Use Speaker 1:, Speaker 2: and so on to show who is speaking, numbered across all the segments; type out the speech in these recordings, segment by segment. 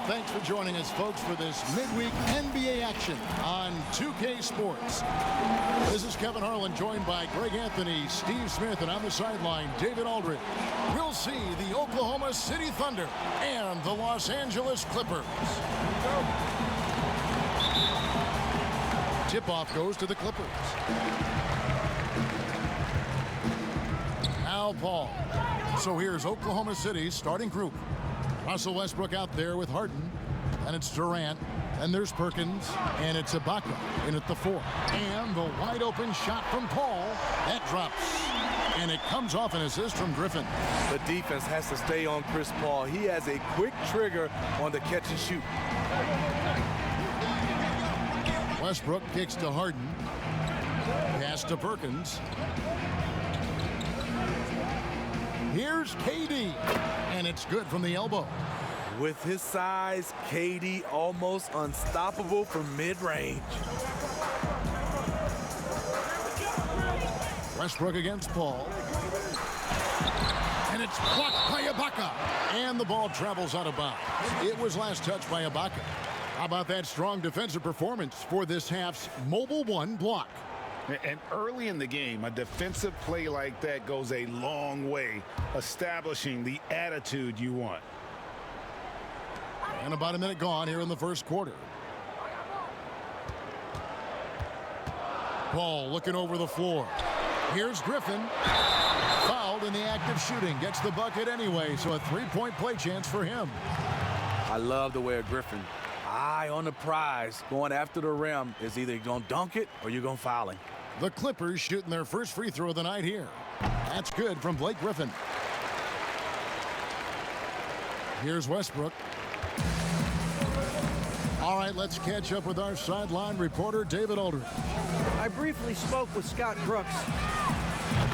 Speaker 1: thanks for joining us, folks, for this midweek NBA action on 2K Sports. This is Kevin Harlan, joined by Greg Anthony, Steve Smith, and on the sideline, David Aldridge. We'll see the Oklahoma City Thunder and the Los Angeles Clippers. Tip-off goes to the Clippers. Now Paul. So here's Oklahoma City's starting group. Russell Westbrook out there with Harden. And it's Durant. And there's Perkins. And it's Ibaka in at the 4. And the wide open shot from Paul. That drops. And it comes off an assist from Griffin.
Speaker 2: The defense has to stay on Chris Paul. He has a quick trigger on the catch and shoot.
Speaker 1: Westbrook kicks to Harden. Pass to Perkins. Here's KD. And it's good from the elbow.
Speaker 2: With his size, KD almost unstoppable from mid-range.
Speaker 1: Westbrook against Paul. And it's blocked by Ibaka. And the ball travels out of bounds. It was last touched by Ibaka. How about that strong defensive performance for this half's Mobile One block?
Speaker 3: And early in the game, a defensive play like that goes a long way, establishing the attitude you want.
Speaker 1: And about a minute gone here in the first quarter. Paul looking over the floor. Here's Griffin. Fouled in the act of shooting. Gets the bucket anyway, so a three-point play chance for him.
Speaker 2: I love the way of Griffin. Eye on the prize, going after the rim. Is either you're going to dunk it or you're going to foul him.
Speaker 1: The Clippers shooting their first free throw of the night here. That's good from Blake Griffin. Here's Westbrook. All right, let's catch up with our sideline reporter, David Aldridge.
Speaker 4: I briefly spoke with Scott Brooks.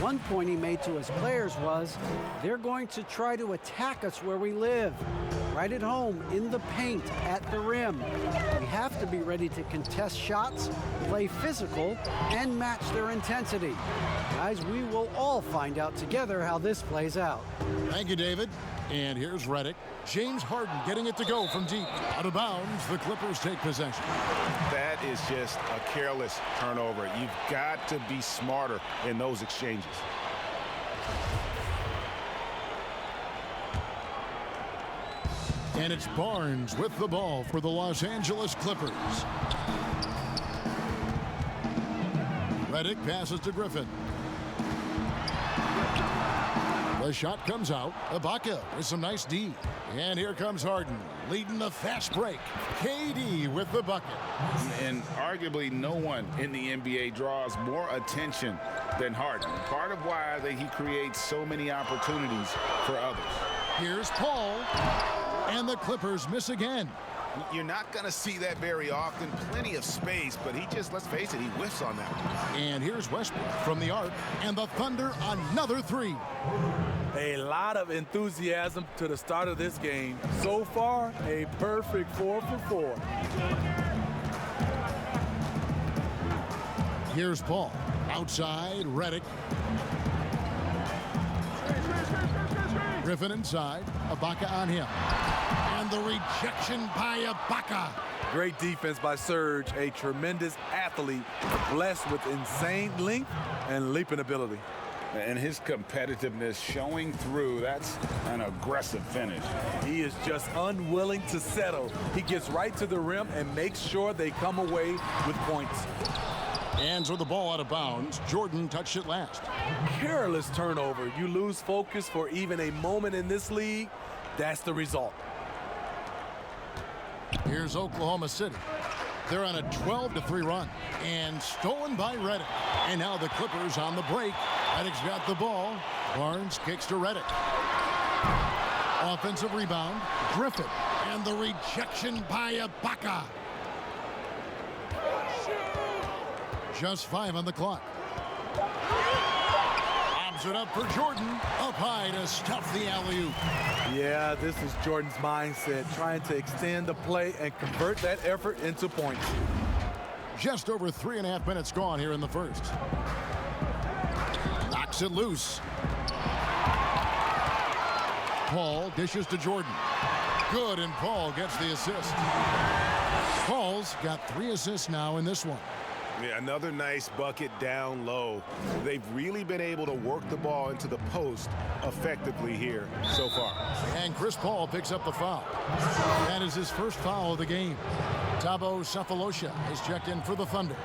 Speaker 4: One point he made to his players was, they're going to try to attack us where we live. Right at home, in the paint, at the rim. We have to be ready to contest shots, play physical, and match their intensity. Guys, we will all find out together how this plays out.
Speaker 1: Thank you, David. And here's Redick. James Harden getting it to go from deep. Out of bounds, the Clippers take possession.
Speaker 3: That is just a careless turnover. You've got to be smarter in those exchanges.
Speaker 1: And it's Barnes with the ball for the Los Angeles Clippers. Redick passes to Griffin. The shot comes out. Ibaka with some nice D. And here comes Harden, leading the fast break. KD with the bucket.
Speaker 3: And arguably no one in the NBA draws more attention than Harden. Part of why he creates so many opportunities for others.
Speaker 1: Here's Paul. And the Clippers miss again.
Speaker 3: You're not going to see that very often. Plenty of space, but he just, let's face it, he whiffs on that one.
Speaker 1: And here's Westbrook from the arc. And the Thunder another three.
Speaker 2: A lot of enthusiasm to the start of this game. So far, a perfect 4 for 4.
Speaker 1: Here's Paul. Outside, Redick. Griffin inside. Ibaka on him. And the rejection by Ibaka.
Speaker 2: Great defense by Serge, a tremendous athlete, blessed with insane length and leaping ability.
Speaker 3: And his competitiveness showing through. That's an aggressive finish.
Speaker 2: He is just unwilling to settle. He gets right to the rim and makes sure they come away with points.
Speaker 1: Hands with the ball out of bounds. Jordan touched it last.
Speaker 2: Careless turnover. You lose focus for even a moment in this league. That's the result.
Speaker 1: Here's Oklahoma City. They're on a 12-3 run. And stolen by Redick. And now the Clippers on the break. Redick's got the ball. Barnes kicks to Redick. Offensive rebound. Griffin. And the rejection by Ibaka. Just 5 on the clock. Lobs it up for Jordan. Up high to stuff the alley-oop.
Speaker 2: Yeah, this is Jordan's mindset, trying to extend the play and convert that effort into points.
Speaker 1: Just over 3.5 minutes gone here in the first. Knocks it loose. Paul dishes to Jordan. Good, and Paul gets the assist. Paul's got 3 assists now in this one.
Speaker 5: Yeah, another nice bucket down low. They've really been able to work the ball into the post effectively here so far.
Speaker 1: And Chris Paul picks up the foul. That is his first foul of the game. Thabo Sefolosha is checked in for the Thunder.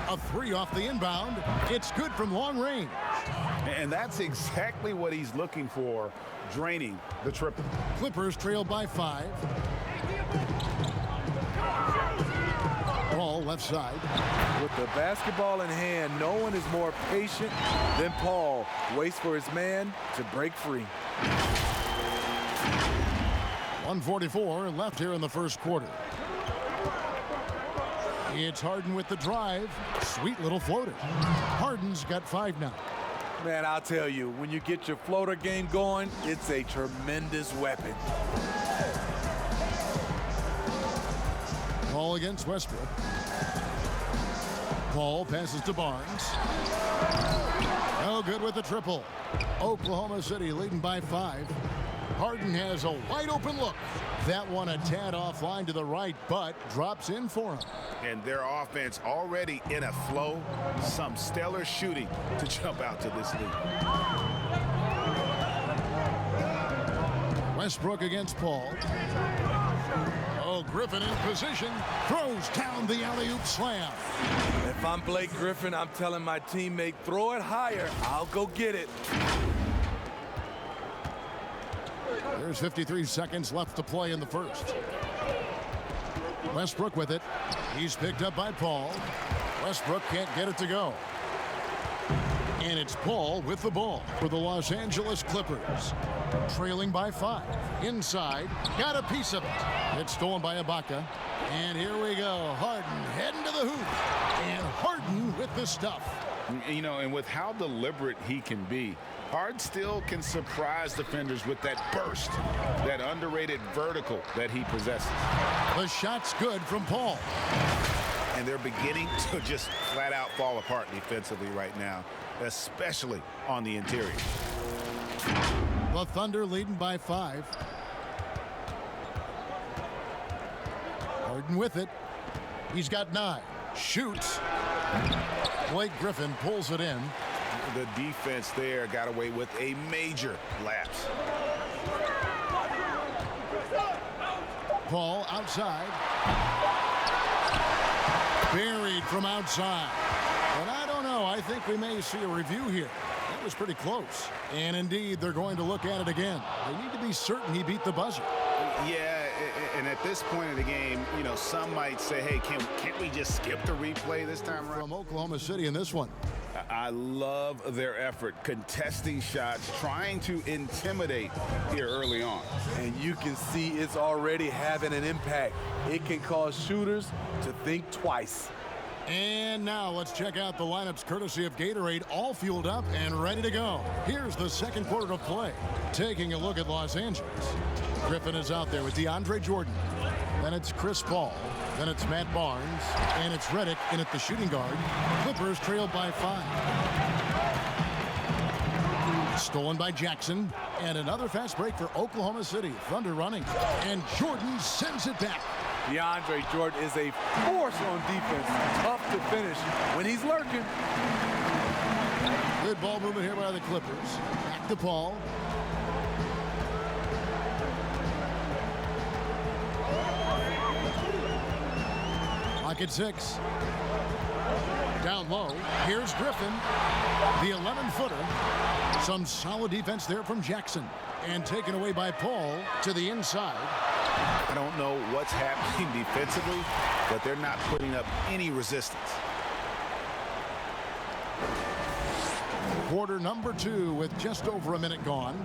Speaker 1: A 3 off the inbound. It's good from long range.
Speaker 3: And that's exactly what he's looking for, draining the triple.
Speaker 1: Clippers trail by 5. Paul left side.
Speaker 2: With the basketball in hand, no one is more patient than Paul. Waits for his man to break free.
Speaker 1: 1:44 left here in the first quarter. It's Harden with the drive. Sweet little floater. Harden's got 5 now.
Speaker 2: Man, I'll tell you, when you get your floater game going, it's a tremendous weapon.
Speaker 1: Paul against Westbrook. Paul passes to Barnes. No good with the triple. Oklahoma City leading by 5. Harden has a wide open look. That one a tad offline to the right, but drops in for him.
Speaker 3: And their offense already in a flow. Some stellar shooting to jump out to this lead.
Speaker 1: Westbrook against Paul. Oh, Griffin in position. Throws down the alley-oop slam.
Speaker 2: If I'm Blake Griffin, I'm telling my teammate, throw it higher. I'll go get it.
Speaker 1: There's 53 seconds left to play in the first. Westbrook with it. He's picked up by Paul. Westbrook can't get it to go. And it's Paul with the ball for the Los Angeles Clippers. Trailing by 5. Inside. Got a piece of it. It's stolen by Ibaka. And here we go. Harden heading to the hoop. And Harden with the stuff.
Speaker 3: You know, and with how deliberate he can be, Harden still can surprise defenders with that burst, that underrated vertical that he possesses.
Speaker 1: The shot's good from Paul.
Speaker 3: And they're beginning to just flat out fall apart defensively right now, especially on the interior.
Speaker 1: The Thunder leading by 5. Harden with it. He's got 9. Shoots. Blake Griffin pulls it in.
Speaker 3: The defense there got away with a major lapse.
Speaker 1: Paul outside. Buried from outside. But I don't know. I think we may see a review here. That was pretty close. And indeed, they're going to look at it again. They need to be certain he beat the buzzer.
Speaker 3: Yeah, and at this point in the game, you know, some might say, hey, can't we just skip the replay this time around?
Speaker 1: From Oklahoma City in this one.
Speaker 3: I love their effort, contesting shots, trying to intimidate here early on.
Speaker 2: And you can see it's already having an impact. It can cause shooters to think twice.
Speaker 1: And now let's check out the lineups courtesy of Gatorade, all fueled up and ready to go. Here's the second quarter of play. Taking a look at Los Angeles. Griffin is out there with DeAndre Jordan. Then it's Chris Paul. Then it's Matt Barnes. And it's Redick in at the shooting guard. Clippers trailed by 5. Stolen by Jackson. And another fast break for Oklahoma City. Thunder running. And Jordan sends it back.
Speaker 2: DeAndre Jordan is a force on defense. Tough to finish when he's lurking.
Speaker 1: Good ball movement here by the Clippers. Back to Paul. Clock at 6. Down low. Here's Griffin. The 11-footer. Some solid defense there from Jackson. And taken away by Paul to the inside.
Speaker 3: I don't know what's happening defensively, but they're not putting up any resistance.
Speaker 1: Quarter number 2 with just over a minute gone.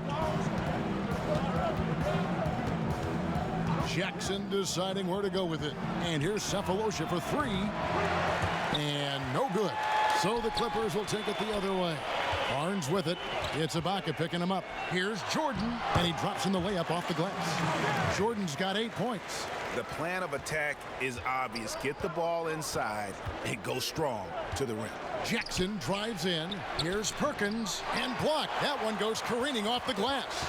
Speaker 1: Jackson deciding where to go with it. And here's Sefolosha for 3. And no good. So the Clippers will take it the other way. Barnes with it. It's Ibaka picking him up. Here's Jordan, and he drops in the layup off the glass. Jordan's got 8 points.
Speaker 5: The plan of attack is obvious. Get the ball inside and go strong to the rim.
Speaker 1: Jackson drives in. Here's Perkins, and blocked. That one goes careening off the glass.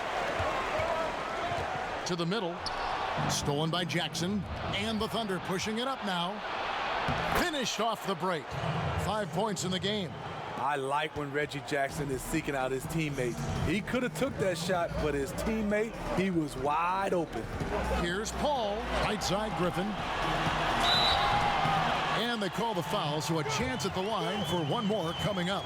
Speaker 1: To the middle. Stolen by Jackson, and the Thunder pushing it up now. Finished off the break. 5 points in the game.
Speaker 2: I like when Reggie Jackson is seeking out his teammate. He could have took that shot, but his teammate, he was wide open.
Speaker 1: Here's Paul, right side Griffin. And they call the foul, so a chance at the line for one more coming up.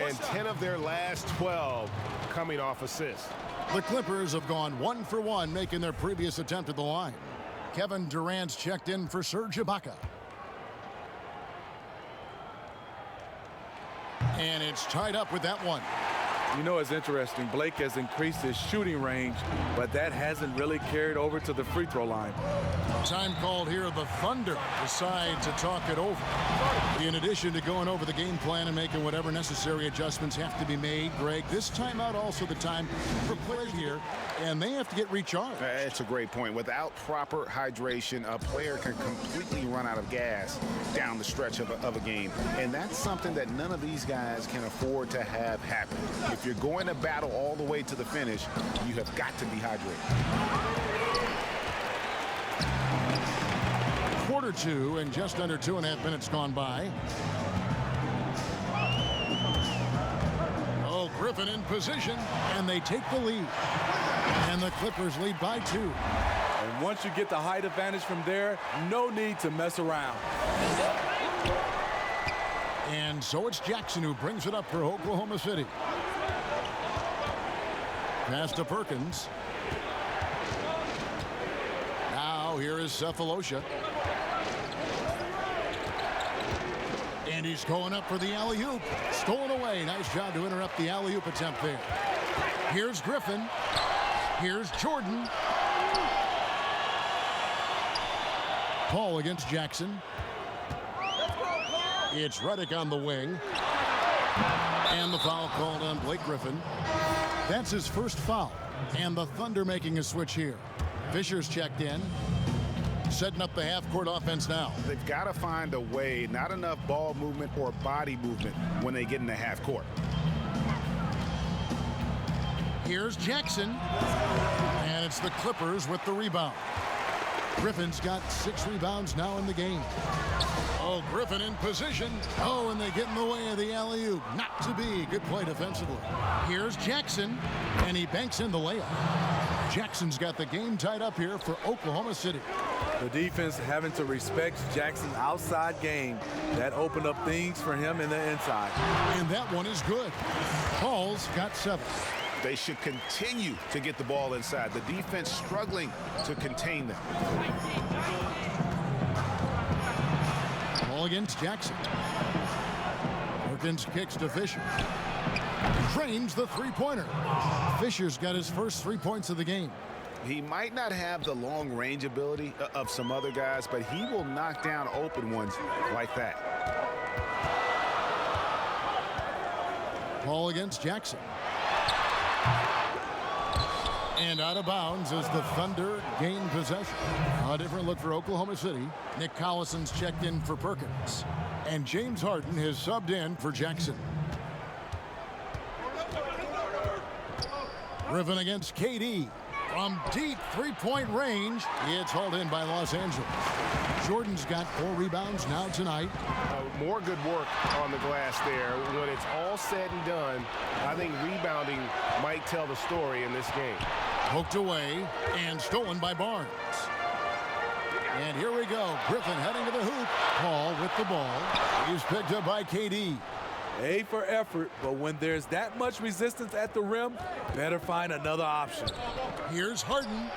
Speaker 5: And 10 of their last 12 coming off assists.
Speaker 1: The Clippers have gone 1 for 1, making their previous attempt at the line. Kevin Durant's checked in for Serge Ibaka. And it's tied up with that one.
Speaker 2: You know, it's interesting. Blake has increased his shooting range, but that hasn't really carried over to the free throw line.
Speaker 1: Time called here. The Thunder decide to talk it over. In addition to going over the game plan and making whatever necessary adjustments have to be made, Greg, this timeout also the time for players here, and they have to get recharged.
Speaker 3: That's a great point. Without proper hydration, a player can completely run out of gas down the stretch of a game. And that's something that none of these guys can afford to have happen. If you're going to battle all the way to the finish, you have got to be hydrated.
Speaker 1: Quarter 2 and just under 2.5 minutes gone by. Oh, Griffin in position, and they take the lead. And the Clippers lead by 2.
Speaker 2: And once you get the height advantage from there, no need to mess around.
Speaker 1: And so it's Jackson who brings it up for Oklahoma City. Pass to Perkins. Now here is Cephalosha. And he's going up for the alley-oop. Stolen away. Nice job to interrupt the alley-oop attempt there. Here's Griffin. Here's Jordan. Paul against Jackson. It's Redick on the wing. And the foul called on Blake Griffin. That's his first foul. And the Thunder making a switch here. Fisher's checked in. Setting up the half-court offense now.
Speaker 3: They've got to find a way, not enough ball movement or body movement when they get in the half court.
Speaker 1: Here's Jackson. And it's the Clippers with the rebound. Griffin's got 6 rebounds now in the game. Oh, Griffin in position. Oh, and they get in the way of the alley-oop. Not to be. Good play defensively. Here's Jackson, and he banks in the layup. Jackson's got the game tied up here for Oklahoma City.
Speaker 2: The defense having to respect Jackson's outside game. That opened up things for him in the inside.
Speaker 1: And that one is good. Paul's got 7.
Speaker 3: They should continue to get the ball inside. The defense struggling to contain them.
Speaker 1: Ball against Jackson. Perkins kicks to Fisher. Drains the three-pointer. Fisher's got his first 3 points of the game.
Speaker 3: He might not have the long range ability of some other guys, but he will knock down open ones like that.
Speaker 1: Ball against Jackson. And out of bounds as the Thunder gain possession. A different look for Oklahoma City. Nick Collison's checked in for Perkins. And James Harden has subbed in for Jackson. Griffin against KD. From deep three-point range, it's hauled in by Los Angeles. Jordan's got 4 rebounds now tonight.
Speaker 5: More good work on the glass there. When it's all said and done, I think rebounding might tell the story in this game.
Speaker 1: Poked away and stolen by Barnes. And here we go. Griffin heading to the hoop. Paul with the ball. He's picked up by KD.
Speaker 2: A for effort, but when there's that much resistance at the rim, better find another option.
Speaker 1: Here's Harden.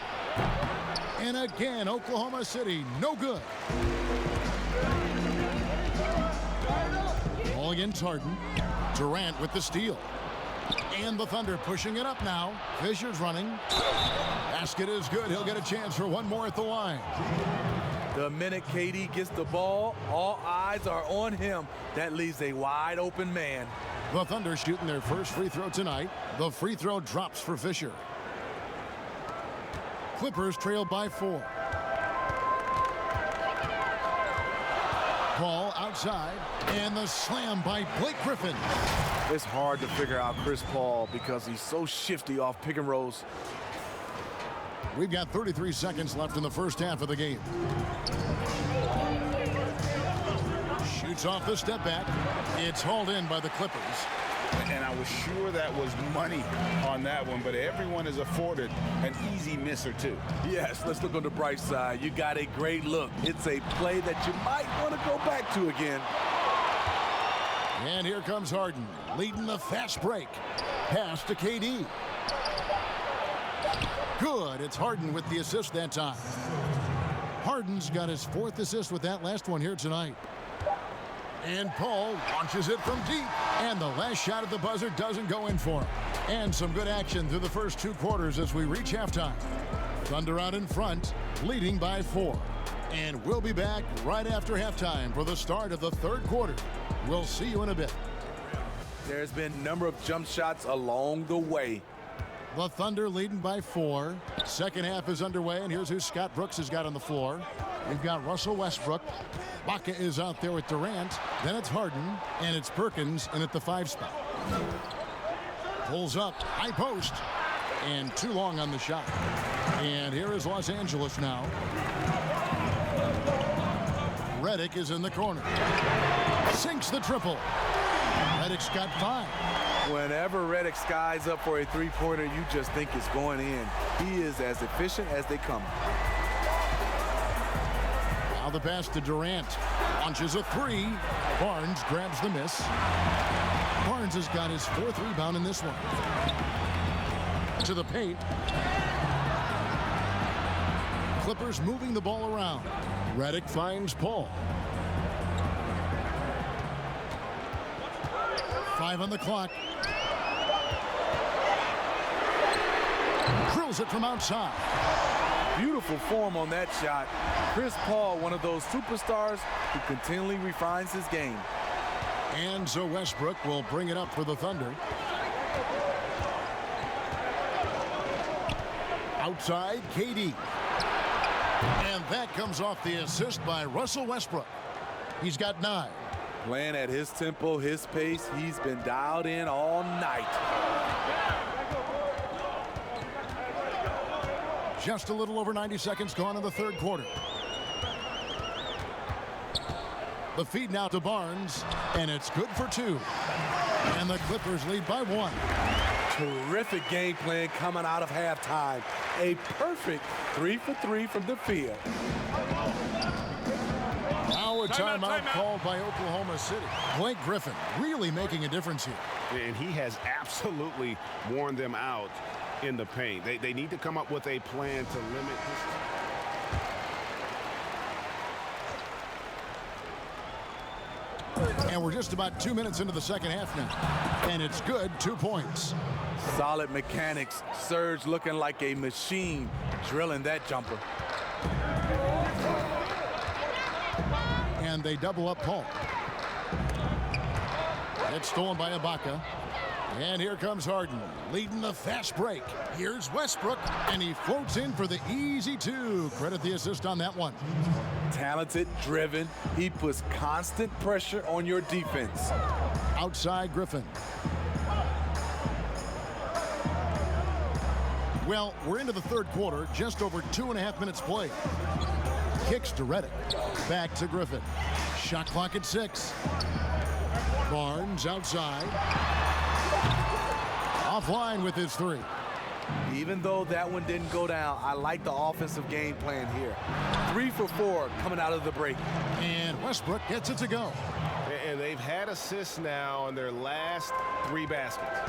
Speaker 1: And again, Oklahoma City, no good. Ball against Harden. Durant with the steal. And the Thunder pushing it up now. Fisher's running. Basket is good. He'll get a chance for one more at the line.
Speaker 2: The minute KD gets the ball, all eyes are on him. That leaves a wide open man.
Speaker 1: The Thunder shooting their first free throw tonight. The free throw drops for Fisher. Clippers trail by 4. Ball outside, and the slam by Blake Griffin.
Speaker 2: It's hard to figure out Chris Paul because he's so shifty off pick and rolls.
Speaker 1: We've got 33 seconds left in the first half of the game. Shoots off the step back. It's hauled in by the Clippers.
Speaker 3: And I was sure that was money on that one, but everyone is afforded an easy miss or two.
Speaker 2: Yes, let's look on the bright side. You got a great look. It's a play that you might want to go back to again.
Speaker 1: And here comes Harden, leading the fast break. Pass to KD. Good. It's Harden with the assist that time. Harden's got his 4th assist with that last one here tonight. And Paul launches it from deep. And the last shot at the buzzer doesn't go in for him. And some good action through the first 2 quarters as we reach halftime. Thunder out in front, leading by 4. And we'll be back right after halftime for the start of the 3rd quarter. We'll see you in a bit.
Speaker 2: There's been a number of jump shots along the way.
Speaker 1: The Thunder leading by 4. Second half is underway, and here's who Scott Brooks has got on the floor. We've got Russell Westbrook. Baca is out there with Durant. Then it's Harden, and it's Perkins in at the 5 spot. Pulls up, high post, and too long on the shot. And here is Los Angeles now. Redick is in the corner. Sinks the triple. Redick's got 5.
Speaker 2: Whenever Redick skies up for a three-pointer, you just think it's going in. He is as efficient as they come.
Speaker 1: Now the pass to Durant. Launches a 3. Barnes grabs the miss. Barnes has got his 4th rebound in this one. To the paint. Clippers moving the ball around. Redick finds Paul. 5 on the clock. Drills it from outside.
Speaker 2: Beautiful form on that shot. Chris Paul, one of those superstars who continually refines his game.
Speaker 1: And so Westbrook will bring it up for the Thunder. Outside, KD. And that comes off the assist by Russell Westbrook. He's got 9.
Speaker 2: Playing at his tempo, his pace, he's been dialed in all night.
Speaker 1: Just a little over 90 seconds gone in the 3rd quarter. The feed now to Barnes, and it's good for 2. And the Clippers lead by 1.
Speaker 2: Terrific game plan coming out of halftime. A perfect 3 for 3 from the field.
Speaker 1: Now a timeout called by Oklahoma City. Blake Griffin really making a difference here.
Speaker 3: And he has absolutely worn them out in the paint. They need to come up with a plan to limit this.
Speaker 1: And we're just about 2 minutes into the second half now. And it's good, 2 points.
Speaker 2: Solid mechanics. Serge looking like a machine drilling that jumper.
Speaker 1: And they double up Paul. It's stolen by Ibaka. And here comes Harden, leading the fast break. Here's Westbrook, and he floats in for the easy 2. Credit the assist on that one.
Speaker 2: Talented, driven. He puts constant pressure on your defense.
Speaker 1: Outside Griffin. Well, we're into the 3rd quarter, just over 2.5 minutes played. Kicks to Redick. Back to Griffin. Shot clock at 6. Barnes outside. Offline with his 3.
Speaker 2: Even though that one didn't go down, I like the offensive game plan here. 3 for 4 coming out of the break.
Speaker 1: And Westbrook gets it to go.
Speaker 3: And they've had assists now on their last 3 baskets.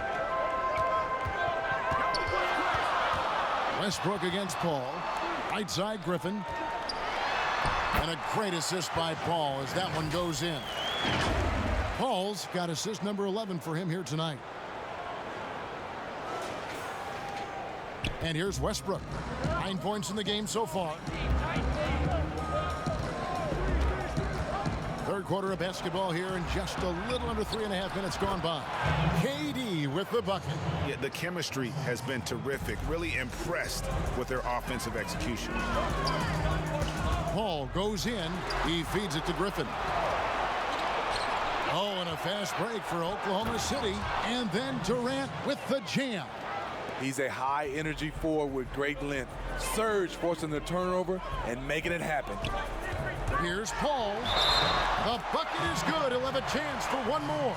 Speaker 1: Westbrook against Paul. Right side Griffin. And a great assist by Paul as that one goes in. Paul's got assist number 11 for him here tonight. And here's Westbrook. 9 points in the game so far. Third quarter of basketball here, and just a little under 3.5 minutes gone by. KD with the bucket.
Speaker 3: Yeah, the chemistry has been terrific. Really impressed with their offensive execution.
Speaker 1: Paul goes in. He feeds it to Griffin. Oh, and a fast break for Oklahoma City. And then Durant with the jam.
Speaker 2: He's a high-energy forward with great length. Surge forcing the turnover and making it happen.
Speaker 1: Here's Paul. The bucket is good. He'll have a chance for one more.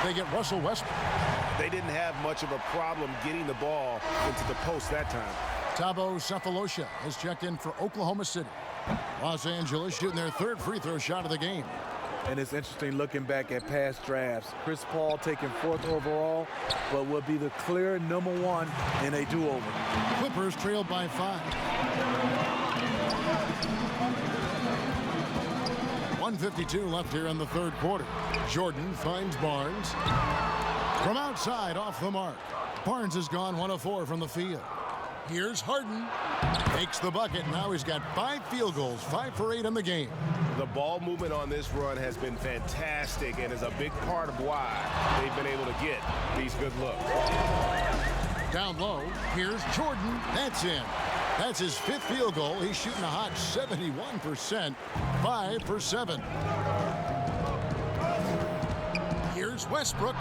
Speaker 1: They get Russell Westbrook.
Speaker 5: They didn't have much of a problem getting the ball into the post that time.
Speaker 1: Thabo Sefolosha has checked in for Oklahoma City. Los Angeles shooting their third free throw shot of the game.
Speaker 2: And it's interesting looking back at past drafts. Chris Paul taking 4th overall, but will be the clear #1 in a do-over.
Speaker 1: Clippers trailed by 5. 1:52 left here in the third quarter. Jordan finds Barnes. From outside, off the mark. Barnes has gone 1 of 4 from the field. Here's Harden. Takes the bucket. Now he's got 5 field goals, 5 for 8 in the game.
Speaker 5: The ball movement on this run has been fantastic and is a big part of why they've been able to get these good looks.
Speaker 1: Down low, here's Jordan. That's in. That's his 5th field goal. He's shooting a hot 71%, 5 for 7. Here's Westbrook.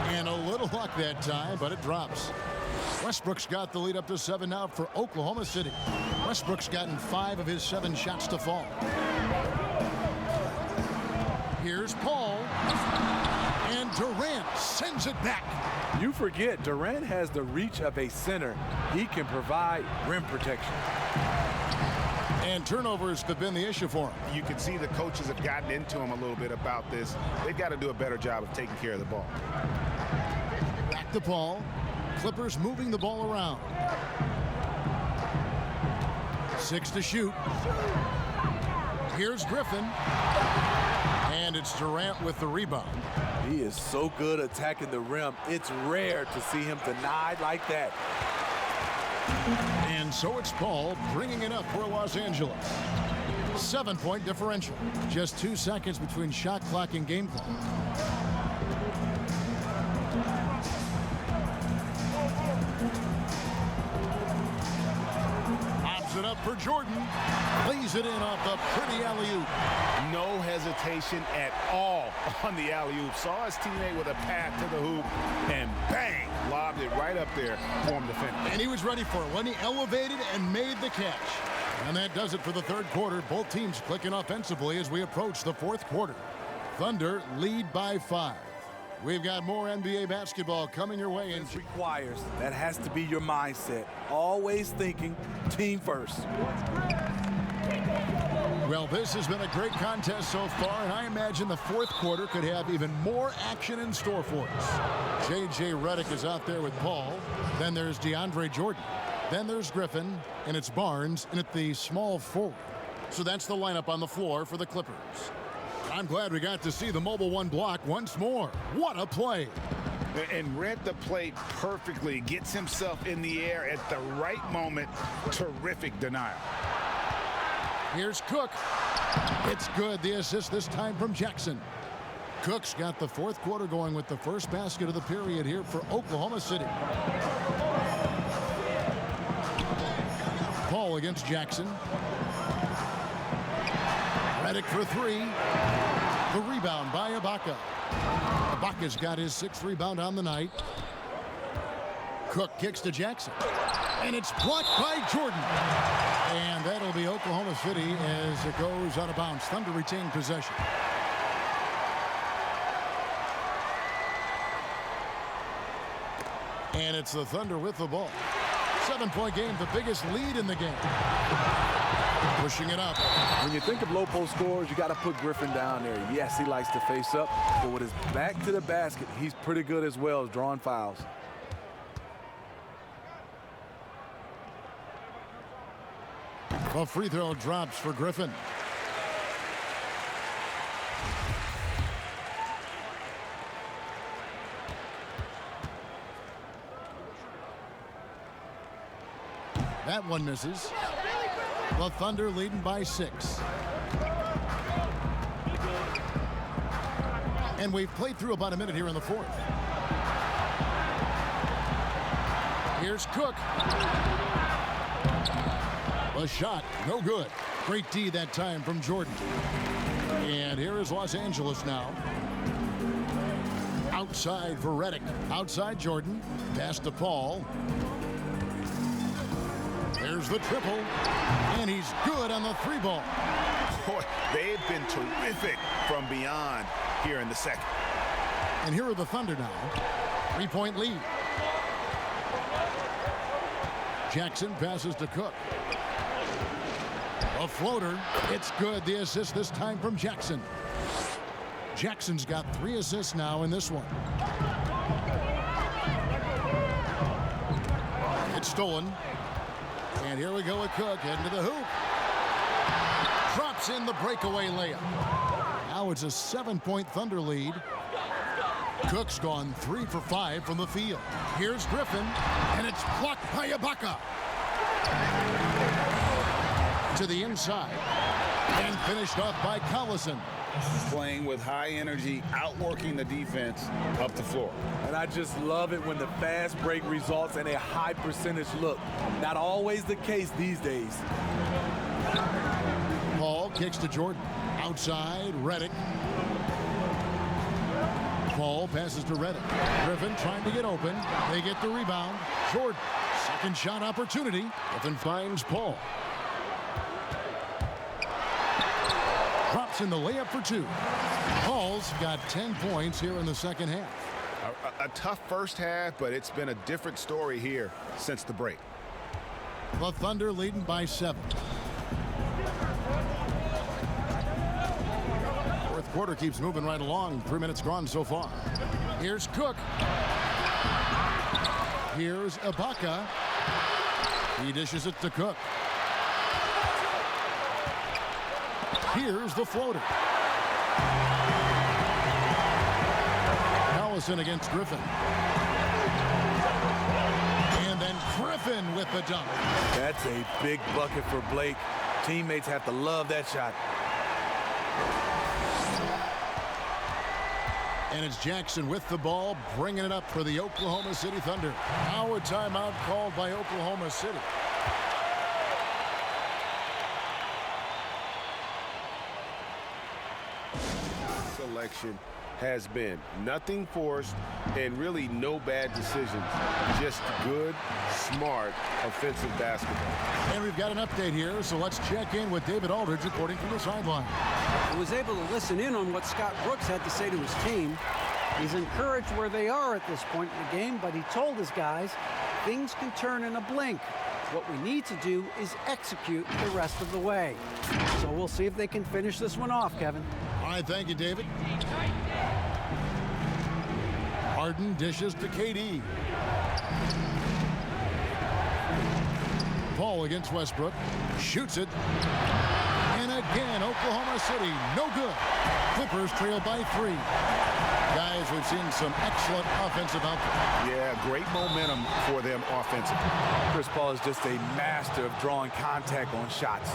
Speaker 1: And a little luck that time, but it drops. Westbrook's got the lead up to 7 now for Oklahoma City. Westbrook's gotten 5 of his 7 shots to fall. Here's Paul. And Durant sends it back.
Speaker 2: You forget, Durant has the reach of a center. He can provide rim protection.
Speaker 1: And turnovers have been the issue for him.
Speaker 3: You can see the coaches have gotten into him a little bit about this. They've got to do a better job of taking care of the ball.
Speaker 1: Back to Paul. Clippers moving the ball around. 6 to shoot. Here's Griffin. And it's Durant with the rebound.
Speaker 2: He is so good attacking the rim. It's rare to see him denied like that.
Speaker 1: And so it's Paul bringing it up for Los Angeles. 7-point differential. Just 2 seconds between shot clock and game clock. It up for Jordan. Lays it in off the pretty alley-oop.
Speaker 3: No hesitation at all on the alley-oop. Saw his teammate with a path to the hoop, and bang, lobbed it right up there for him to finish.
Speaker 1: And he was ready for it when he elevated and made the catch. And that does it for the third quarter. Both teams clicking offensively as we approach the fourth quarter. Thunder lead by 5. We've got more NBA basketball coming your way.
Speaker 2: It requires, that has to be your mindset. Always thinking team first.
Speaker 1: Well, this has been a great contest so far, and I imagine the fourth quarter could have even more action in store for us. J.J. Redick is out there with Paul. Then there's DeAndre Jordan. Then there's Griffin, and it's Barnes, and at the small forward. So that's the lineup on the floor for the Clippers. I'm glad we got to see the Mobile One block once more. What a play.
Speaker 3: And read the play perfectly. Gets himself in the air at the right moment. Terrific denial.
Speaker 1: Here's Cook. It's good. The assist this time from Jackson. Cook's got the fourth quarter going with the first basket of the period here for Oklahoma City. Paul against Jackson. Redick for 3. The rebound by Ibaka. Ibaka's got his 6th rebound on the night. Cook kicks to Jackson. And it's blocked by Jordan. And that'll be Oklahoma City as it goes out of bounds. Thunder retain possession. And it's the Thunder with the ball. 7-point game, the biggest lead in the game. Pushing it up.
Speaker 2: When you think of low post scorers, you got to put Griffin down there. Yes, he likes to face up, but with his back to the basket, he's pretty good as well as drawing fouls.
Speaker 1: A free throw drops for Griffin. That one misses. The Thunder leading by 6. And we've played through about a minute here in the fourth. Here's Cook. A shot, no good. Great D that time from Jordan. And here is Los Angeles now. Outside for Redick. Outside Jordan. Pass to Paul. There's the triple. And he's good on the three ball.
Speaker 3: Boy, they've been terrific from beyond here in the second.
Speaker 1: And here are the Thunder now. 3-point lead. Jackson passes to Cook. A floater. It's good. The assist this time from Jackson. Jackson's got 3 assists now in this one. It's stolen. And here we go with Cook heading to the hoop. Drops in the breakaway layup. Now it's a 7-point Thunder lead. Cook's gone 3 for 5 from the field. Here's Griffin, and it's blocked by Ibaka. To the inside, and finished off by Collison.
Speaker 3: Playing with high energy, outworking the defense up the floor.
Speaker 2: And I just love it when the fast break results in a high percentage look. Not always the case these days.
Speaker 1: Paul kicks to Jordan. Outside, Redick. Paul passes to Redick. Griffin trying to get open. They get the rebound. Jordan, second shot opportunity. Griffin finds Paul. Drops in the layup for 2. Paul's got 10 points here in the second half.
Speaker 3: A tough first half, but it's been a different story here since the break.
Speaker 1: The Thunder leading by 7. Fourth quarter keeps moving right along. 3 minutes gone so far. Here's Cook. Here's Ibaka. He dishes it to Cook. Here's the floater. Collison against Griffin. And then Griffin with the dunk.
Speaker 2: That's a big bucket for Blake. Teammates have to love that shot.
Speaker 1: And it's Jackson with the ball, bringing it up for the Oklahoma City Thunder. Now a timeout called by Oklahoma City.
Speaker 5: Selection has been nothing forced and really no bad decisions. Just good, smart, offensive basketball.
Speaker 1: And we've got an update here, so let's check in with David Aldridge reporting from the sideline.
Speaker 4: He was able to listen in on what Scott Brooks had to say to his team. He's encouraged where they are at this point in the game, but he told his guys things can turn in a blink. What we need to do is execute the rest of the way. So we'll see if they can finish this one off, Kevin.
Speaker 1: All right, thank you, David. Harden dishes to KD. Paul against Westbrook. Shoots it. And again, Oklahoma City, no good. Clippers trail by 3. Guys, we've seen some excellent offensive output.
Speaker 3: Yeah, great momentum for them offensively.
Speaker 2: Chris Paul is just a master of drawing contact on shots.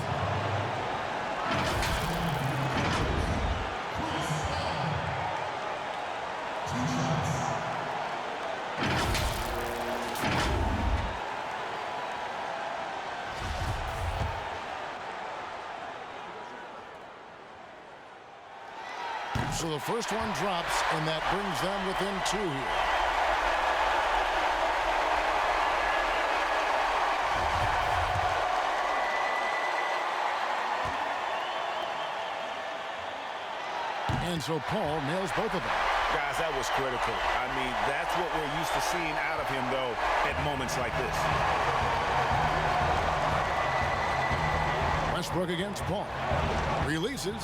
Speaker 1: So the first one drops, and that brings them within 2 here. And so Paul nails both of them.
Speaker 3: Guys, that was critical. I mean, that's what we're used to seeing out of him, though, at moments like this.
Speaker 1: Westbrook against Paul. Releases.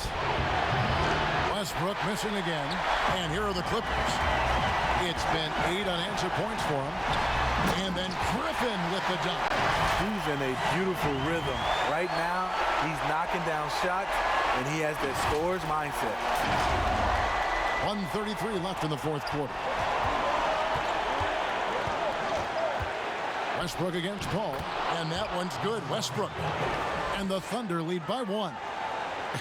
Speaker 1: Westbrook missing again. And here are the Clippers. It's been 8 unanswered points for him. And then Griffin with the dunk.
Speaker 2: He's in a beautiful rhythm. Right now, he's knocking down shots, and he has that scorer's mindset.
Speaker 1: 1:33 left in the fourth quarter. Westbrook against Paul. And that one's good. Westbrook. And the Thunder lead by 1.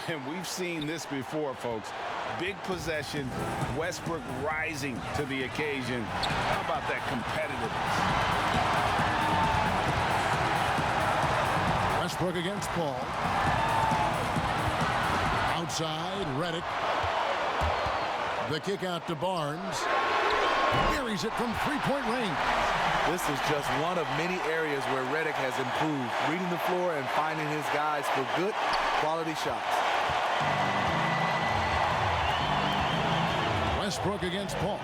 Speaker 3: And we've seen this before, folks. Big possession. Westbrook rising to the occasion. How about that competitiveness?
Speaker 1: Westbrook against Paul. Outside, Redick. The kick out to Barnes. Buries it from three-point range.
Speaker 2: This is just one of many areas where Redick has improved, reading the floor and finding his guys for good, quality shots.
Speaker 1: Westbrook against Paul.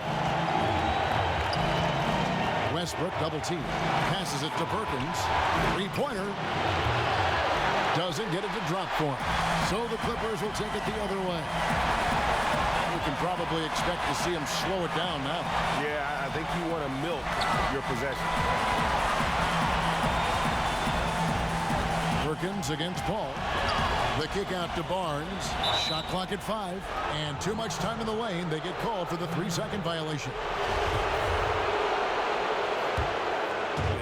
Speaker 1: Westbrook double team. Passes it to Perkins. Three-pointer. Doesn't get it to drop for him. So the Clippers will take it the other way. We can probably expect to see him slow it down now.
Speaker 5: Yeah, I think you want to milk your possession.
Speaker 1: Perkins against Paul. The kick out to Barnes. Shot clock at 5. And too much time in the lane. They get called for the 3-second violation.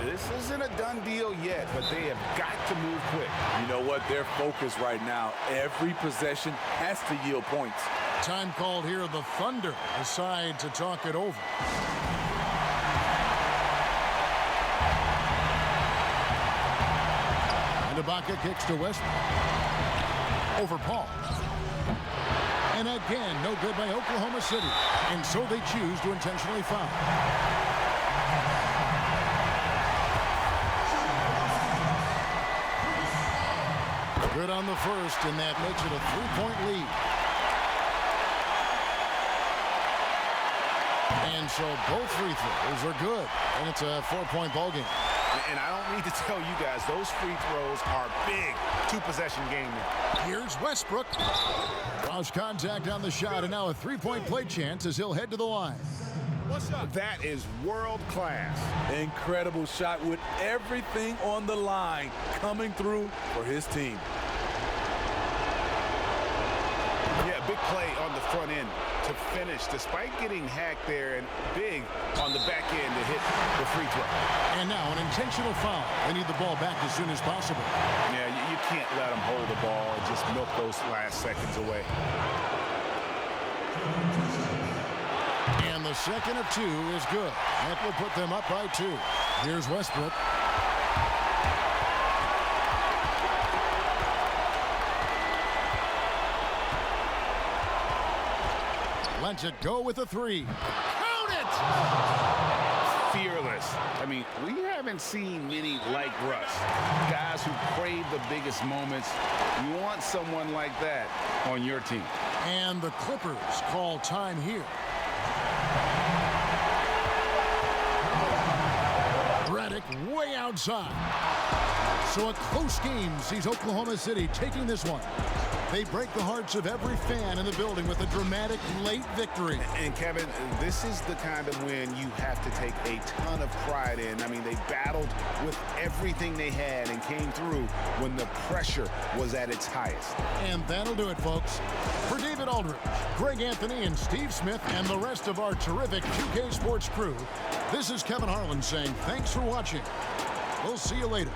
Speaker 3: This isn't a done deal yet, but they have got to move quick.
Speaker 2: You know what? Their focus right now, every possession has to yield points.
Speaker 1: Time called here. The Thunder decide to talk it over. And Ibaka kicks to Westbrook. Over Paul. And again, no good by Oklahoma City. And so they choose to intentionally foul. Good on the first, and that makes it a 3-point lead. And so both free throws are good, and it's a 4-point ball game.
Speaker 3: And I don't need to tell you guys, those free throws are big. Two-possession game now.
Speaker 1: Here's Westbrook. Cross contact on the shot, and now a 3-point play chance as he'll head to the line.
Speaker 3: That is world class.
Speaker 2: Incredible shot with everything on the line coming through for his team.
Speaker 3: Yeah, big play on the front end to finish, despite getting hacked there, and big on the back end to hit the free throw.
Speaker 1: And now an intentional foul. They need the ball back as soon as possible.
Speaker 3: Yeah, you can't let them hold the ball and just milk those last seconds away.
Speaker 1: And the second of 2 is good. That will put them up by 2. Here's Westbrook. Lets it go with a 3. Count it!
Speaker 3: Fearless. I mean, we haven't seen many like Russ. Guys who crave the biggest moments. You want someone like that on your team.
Speaker 1: And the Clippers call time here. Redick way outside. So a close game sees Oklahoma City taking this one. They break the hearts of every fan in the building with a dramatic late victory.
Speaker 3: And Kevin, this is the kind of win you have to take a ton of pride in. I mean, they battled with everything they had and came through when the pressure was at its highest.
Speaker 1: And that'll do it, folks. For David Aldridge, Greg Anthony, and Steve Smith, and the rest of our terrific 2K Sports crew, this is Kevin Harlan saying thanks for watching. We'll see you later.